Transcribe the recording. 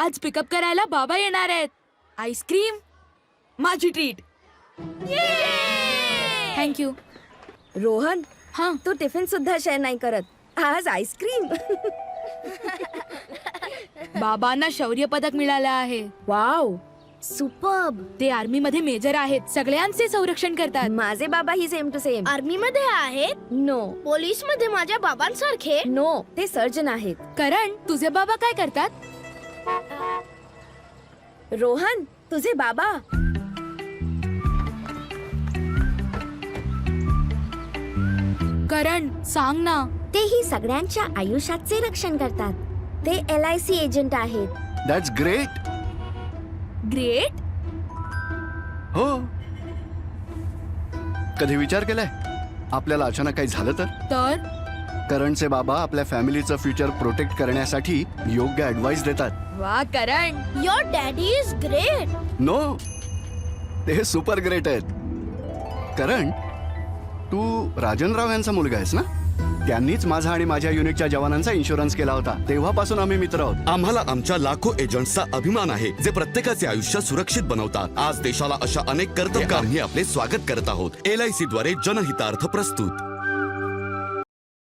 आज पिकअप करायला बाबा येणार आहेत. आईस्क्रीम माझी ट्रीट. थँक्यू. रोहन, हा, तू टिफिन सुद्धा शेअर नाही करत. आज आईस्क्रीम. बाबांना शौर्य पदक मिळालं आहे. Wow, superb. ते आर्मी मध्ये मेजर आहेत, सगळ्यांचे संरक्षण करतात. माझे बाबा ही सेम टू सेम. आर्मी मध्ये आहेत. नो पोलीस मध्ये माझ्या बाबांसारखे. नो, ते सर्जन आहेत. करण, तुझे बाबा काय करतात? रोहन, तुझे बाबा. करण, सांग ना. तेही सगळ्यांच्या आयुष्याचे रक्षण करतात. ते LIC एजंट आहेत. That's great. ग्रेट. हो. कधी विचार केलाय आपल्याला अचानक काही झालं तर? करणचे बाबा आपल्या फॅमिलीचं फ्युचर प्रोटेक्ट करण्यासाठी योग्य ऍडवाइस देतात. वा Karan. Your daddy is great. No, ते सुपर ग्रेट आहेत. करण, तू राजन राव यांचा मुलगा आहेस ना? त्यांनीच माझा आणि माझ्या युनिटच्या जवानांचा इन्शुरन्स केला होता. तेव्हापासून आम्ही मित्र आहोत. आम्हाला आमच्या लाखो एजंट्सचा अभिमान आहे जे प्रत्येकाचे आयुष्य सुरक्षित बनवतात. आज देशाला अशा अनेक कर्तव्य आम्ही आपले स्वागत करत आहोत. LIC द्वारे जनहितार्थ प्रस्तुत.